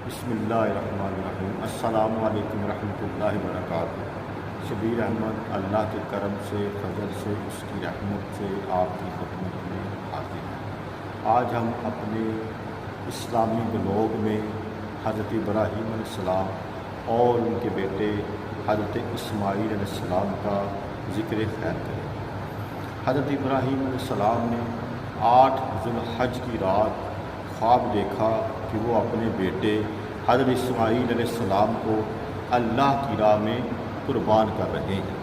بسم اللہ الرحمن الرحیم۔ السلام علیکم ورحمۃ اللہ وبرکاتہ۔ شبیر احمد اللہ کے کرم سے، فضل سے، اس کی رحمت سے آپ کی خدمت میں حاضر ہیں۔ آج ہم اپنے اسلامی بلاگ میں حضرت ابراہیم علیہ السلام اور ان کے بیٹے حضرت اسماعیل علیہ السلام کا ذکر خیر کریں۔ حضرت ابراہیم علیہ السلام نے 8 ذی الحج کی رات خواب دیکھا کہ وہ اپنے بیٹے حضرت اسماعیل علیہ السلام کو اللہ کی راہ میں قربان کر رہے ہیں۔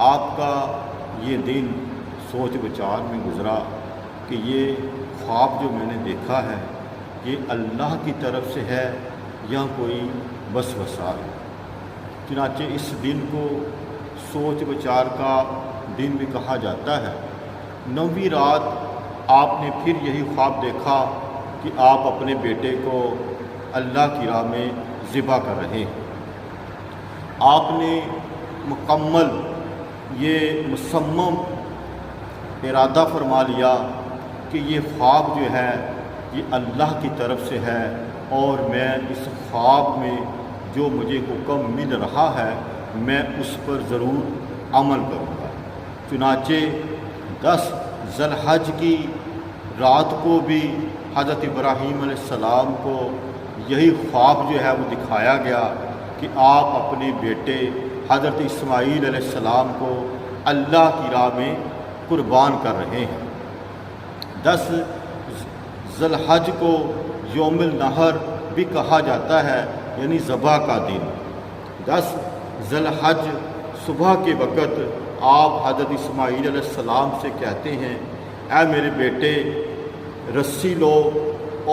آپ کا یہ دن سوچ بچار میں گزرا کہ یہ خواب جو میں نے دیکھا ہے یہ اللہ کی طرف سے ہے یا کوئی وسوسہ ہے۔ چنانچہ اس دن کو سوچ بچار کا دن بھی کہا جاتا ہے۔ 9ویں رات آپ نے پھر یہی خواب دیکھا کہ آپ اپنے بیٹے کو اللہ کی راہ میں ذبح کر رہے ہیں۔ آپ نے مکمل یہ مصمم ارادہ فرما لیا کہ یہ خواب جو ہے یہ اللہ کی طرف سے ہے اور میں اس خواب میں جو مجھے حکم مل رہا ہے میں اس پر ضرور عمل کروں گا۔ چنانچہ 10 ذی الحج کی رات کو بھی حضرت ابراہیم علیہ السلام کو یہی خواب جو ہے وہ دکھایا گیا کہ آپ اپنے بیٹے حضرت اسماعیل علیہ السلام کو اللہ کی راہ میں قربان کر رہے ہیں۔ 10 ذی الحج کو یوم النحر بھی کہا جاتا ہے، یعنی ذبح کا دن۔ 10 ذی الحج صبح کے وقت آپ حضرت اسماعیل علیہ السلام سے کہتے ہیں، اے میرے بیٹے رسی لو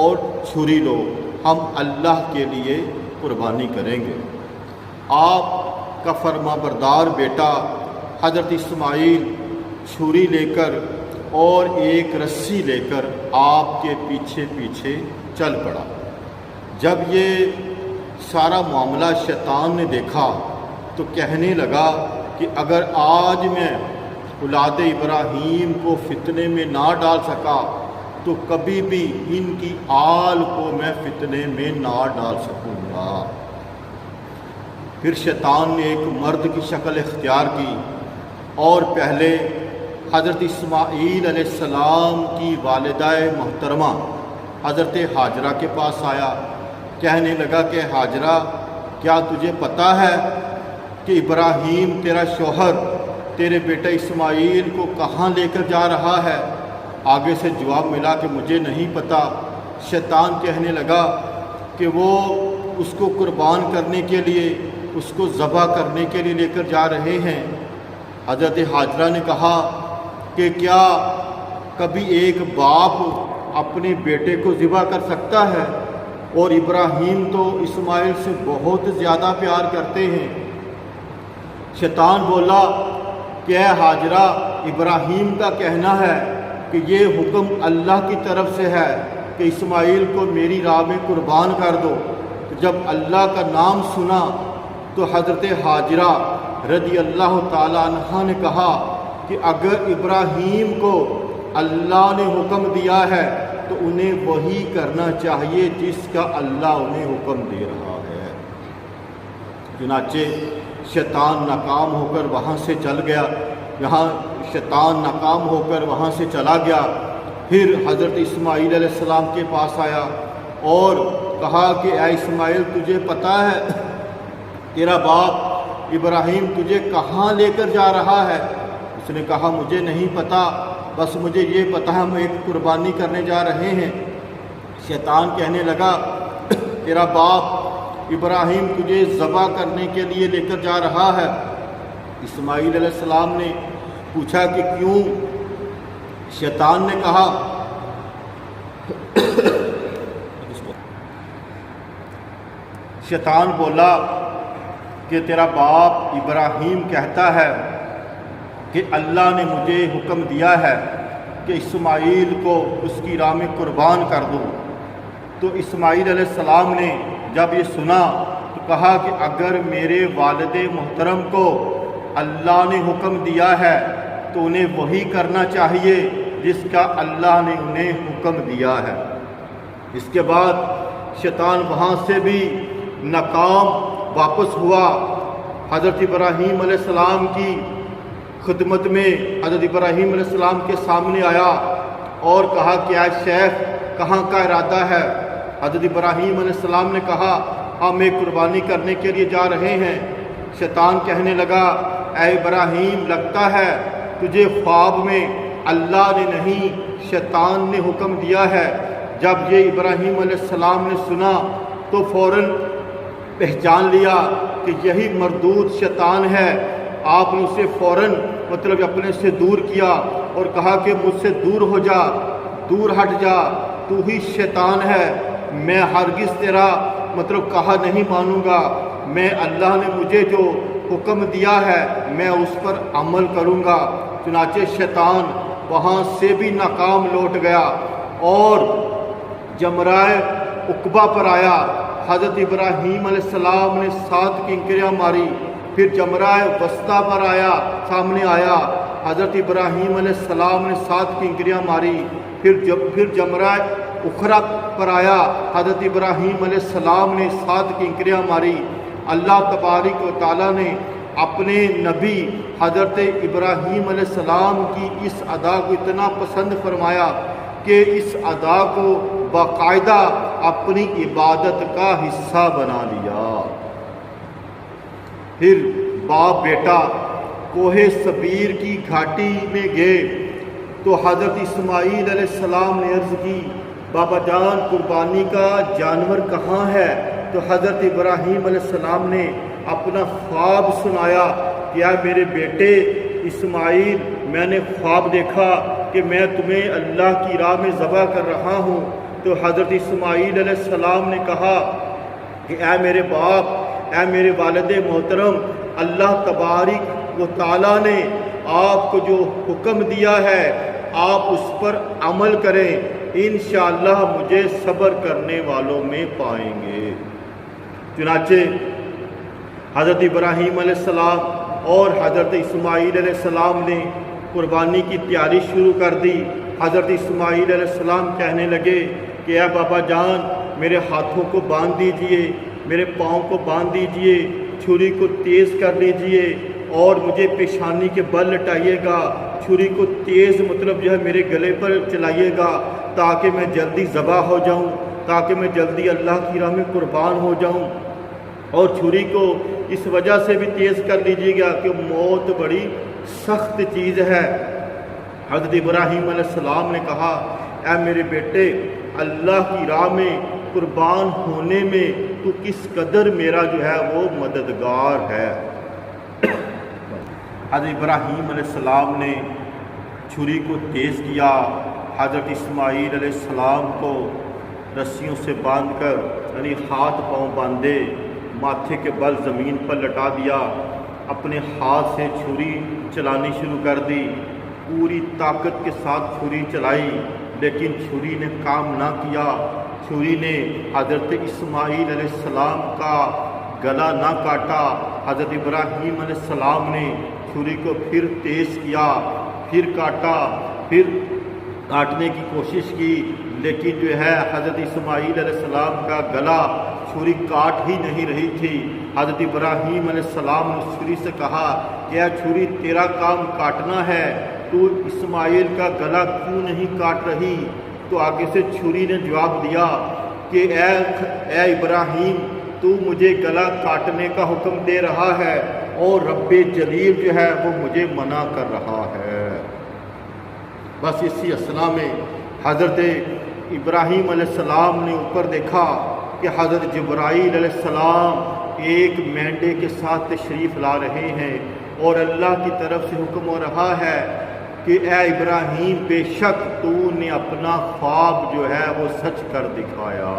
اور چھری لو، ہم اللہ کے لیے قربانی کریں گے۔ آپ کا فرما بردار بیٹا حضرت اسماعیل چھری لے کر اور ایک رسی لے کر آپ کے پیچھے پیچھے چل پڑا۔ جب یہ سارا معاملہ شیطان نے دیکھا تو کہنے لگا کہ اگر آج میں اولاد ابراہیم کو فتنے میں نہ ڈال سکا تو کبھی بھی ان کی آل کو میں فتنے میں نہ ڈال سکوں گا۔ پھر شیطان نے ایک مرد کی شکل اختیار کی اور پہلے حضرت اسماعیل علیہ السلام کی والدہ محترمہ حضرت حاجرہ کے پاس آیا۔ کہنے لگا کہ حاجرہ کیا تجھے پتہ ہے کہ ابراہیم تیرا شوہر تیرے بیٹا اسماعیل کو کہاں لے کر جا رہا ہے؟ آگے سے جواب ملا کہ مجھے نہیں پتہ۔ شیطان کہنے لگا کہ وہ اس کو قربان کرنے کے لیے، اس کو ذبح کرنے کے لیے لے کر جا رہے ہیں۔ حضرت حاجرہ نے کہا کہ کیا کبھی ایک باپ اپنے بیٹے کو ذبح کر سکتا ہے؟ اور ابراہیم تو اسماعیل سے بہت زیادہ پیار کرتے ہیں۔ شیطان بولا کہ اے حاجرہ، ابراہیم کا کہنا ہے کہ یہ حکم اللہ کی طرف سے ہے کہ اسماعیل کو میری راہ میں قربان کر دو۔ جب اللہ کا نام سنا تو حضرت حاجرہ رضی اللہ تعالیٰ عنہ نے کہا کہ اگر ابراہیم کو اللہ نے حکم دیا ہے تو انہیں وہی کرنا چاہیے جس کا اللہ انہیں حکم دے رہا ہے۔ چنانچہ شیطان ناکام ہو کر وہاں سے چل گیا، شیطان ناکام ہو کر وہاں سے چلا گیا۔ پھر حضرت اسماعیل علیہ السلام کے پاس آیا اور کہا کہ اے اسماعیل تجھے پتہ ہے تیرا باپ ابراہیم تجھے کہاں لے کر جا رہا ہے؟ اس نے کہا مجھے نہیں پتہ، بس مجھے یہ پتہ ہے ہم ایک قربانی کرنے جا رہے ہیں۔ شیطان کہنے لگا تیرا باپ ابراہیم تجھے ذبح کرنے کے لیے لے کر جا رہا ہے۔ اسماعیل علیہ السلام نے پوچھا کہ کیوں؟ شیطان نے کہا شیطان بولا کہ تیرا باپ ابراہیم کہتا ہے کہ اللہ نے مجھے حکم دیا ہے کہ اسماعیل کو اس کی راہ میں قربان کر دو۔ تو اسماعیل علیہ السلام نے جب یہ سنا تو کہا کہ اگر میرے والد محترم کو اللہ نے حکم دیا ہے تو انہیں وہی کرنا چاہیے جس کا اللہ نے انہیں حکم دیا ہے۔ اس کے بعد شیطان وہاں سے بھی ناکام واپس ہوا۔ حضرت ابراہیم علیہ السلام کی خدمت میں حضرت ابراہیم علیہ السلام کے سامنے آیا اور کہا کہ اے شیخ کہاں کا ارادہ ہے؟ حضرت ابراہیم علیہ السلام نے کہا ہم ایک قربانی کرنے کے لیے جا رہے ہیں۔ شیطان کہنے لگا اے ابراہیم لگتا ہے تجھے خواب میں اللہ نے نہیں شیطان نے حکم دیا ہے۔ جب یہ ابراہیم علیہ السلام نے سنا تو فوراً پہچان لیا کہ یہی مردود شیطان ہے۔ آپ نے اسے فوراً اپنے سے دور کیا اور کہا کہ مجھ سے دور ہو جا، دور ہٹ جا، تو ہی شیطان ہے، میں ہرگز تیرا کہا نہیں مانوں گا، میں اللہ نے مجھے جو حکم دیا ہے میں اس پر عمل کروں گا۔ چنانچہ شیطان وہاں سے بھی ناکام لوٹ گیا اور جمرہ عقبہ پر آیا۔ حضرت ابراہیم علیہ السلام نے 7 کنکریاں ماری، پھر جمرہ وسطیٰ پر سامنے آیا۔ حضرت ابراہیم علیہ السلام نے 7 کنکریاں ماری، پھر جمرہ اخرى پر آیا۔ حضرت ابراہیم علیہ السلام نے 7 کنکریاں ماری۔ اللہ تبارک و تعالیٰ نے اپنے نبی حضرت ابراہیم علیہ السلام کی اس ادا کو اتنا پسند فرمایا کہ اس ادا کو باقاعدہ اپنی عبادت کا حصہ بنا لیا۔ پھر باپ بیٹا کوہ صبیر کی گھاٹی میں گئے تو حضرت اسماعیل علیہ السلام نے عرض کی بابا جان قربانی کا جانور کہاں ہے؟ تو حضرت ابراہیم علیہ السلام نے اپنا خواب سنایا کہ اے میرے بیٹے اسماعیل میں نے خواب دیکھا کہ میں تمہیں اللہ کی راہ میں ذبح کر رہا ہوں۔ تو حضرت اسماعیل علیہ السلام نے کہا کہ اے میرے باپ، اے میرے والد محترم، اللہ تبارک و تعالیٰ نے آپ کو جو حکم دیا ہے آپ اس پر عمل کریں، انشاءاللہ مجھے صبر کرنے والوں میں پائیں گے۔ چنانچہ حضرت ابراہیم علیہ السلام اور حضرت اسماعیل علیہ السلام نے قربانی کی تیاری شروع کر دی۔ حضرت اسماعیل علیہ السلام کہنے لگے کہ اے بابا جان میرے ہاتھوں کو باندھ دیجئے، میرے پاؤں کو باندھ دیجئے، چھری کو تیز کر لیجئے اور مجھے پیشانی کے بل لٹائیے گا، چھری کو تیز میرے گلے پر چلائیے گا تاکہ میں جلدی ذبح ہو جاؤں، تاکہ میں جلدی اللہ کی راہ میں قربان ہو جاؤں، اور چھری کو اس وجہ سے بھی تیز کر لیجیے گا کہ موت بڑی سخت چیز ہے۔ حضرت ابراہیم علیہ السلام نے کہا اے میرے بیٹے اللہ کی راہ میں قربان ہونے میں تو کس قدر میرا وہ مددگار ہے۔ حضرت ابراہیم علیہ السلام نے چھری کو تیز کیا، حضرت اسماعیل علیہ السلام کو رسیوں سے باندھ کر یعنی ہاتھ پاؤں باندھے، ماتھے کے بل زمین پر لٹا دیا، اپنے ہاتھ سے چھری چلانی شروع کر دی، پوری طاقت کے ساتھ چھری چلائی لیکن چھری نے کام نہ کیا۔ چھری نے حضرت اسماعیل علیہ السلام کا گلا نہ کاٹا۔ حضرت ابراہیم علیہ السلام نے چھری کو پھر تیز کیا، پھر کاٹا، پھر کاٹنے کی کوشش کی لیکن حضرت اسماعیل علیہ السلام کا گلا چھری کاٹ ہی نہیں رہی تھی۔ حضرت ابراہیم علیہ السلام نے چھری سے کہا کہ اے چھری تیرا کام کاٹنا ہے، تو اسماعیل کا گلا کیوں نہیں کاٹ رہی؟ تو آگے سے چھری نے جواب دیا کہ اے ابراہیم تو مجھے گلا کاٹنے کا حکم دے رہا ہے اور رب جلیل وہ مجھے منع کر رہا ہے۔ بس اسی اثنا میں حضرت ابراہیم علیہ السلام نے اوپر دیکھا کہ حضرت جبرائیل علیہ السلام ایک مینڈے کے ساتھ تشریف لا رہے ہیں اور اللہ کی طرف سے حکم ہو رہا ہے کہ اے ابراہیم بے شک تو نے اپنا خواب وہ سچ کر دکھایا۔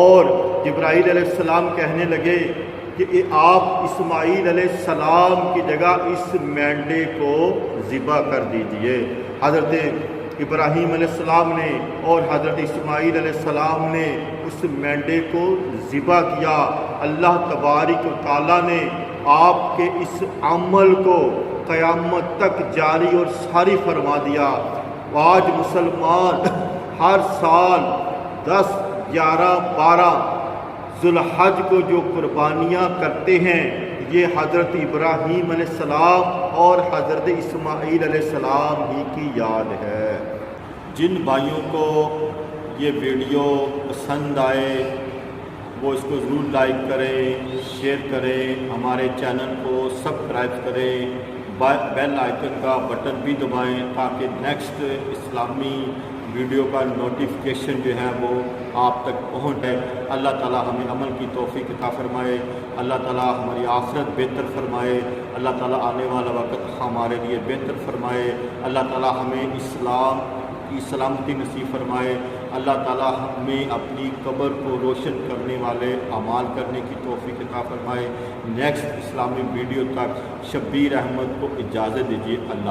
اور جبرائیل علیہ السلام کہنے لگے کہ آپ اسماعیل علیہ السلام کی جگہ اس مینڈے کو ذبح کر دیجئے۔ حضرت ابراہیم علیہ السلام نے اور حضرت اسماعیل علیہ السلام نے اس مینڈے کو ذبح کیا۔ اللہ تبارک و تعالیٰ نے آپ کے اس عمل کو قیامت تک جاری اور ساری فرما دیا۔ آج مسلمان ہر سال 10, 11, 12 ذوالحج کو جو قربانیاں کرتے ہیں یہ حضرت ابراہیم علیہ السلام اور حضرت اسماعیل علیہ السلام ہی کی یاد ہے۔ جن بھائیوں کو یہ ویڈیو پسند آئے وہ اس کو ضرور لائک کریں، شیئر کریں، ہمارے چینل کو سبسکرائب کریں، بیل آئیکن کا بٹن بھی دبائیں تاکہ نیکسٹ اسلامی ویڈیو کا نوٹیفیکیشن جو ہے وہ آپ تک پہنچے۔ اللہ تعالی ہمیں عمل کی توفیق عطا فرمائے، اللہ تعالی ہماری آخرت بہتر فرمائے، اللہ تعالی آنے والا وقت ہمارے لیے بہتر فرمائے، اللہ تعالی ہمیں اسلام کی سلامتی نصیب فرمائے، اللہ تعالی ہمیں اپنی قبر کو روشن کرنے والے اعمال کرنے کی توفیق عطا فرمائے۔ نیکسٹ اسلامی ویڈیو تک شبیر احمد کو اجازت دیجیے۔ اللہ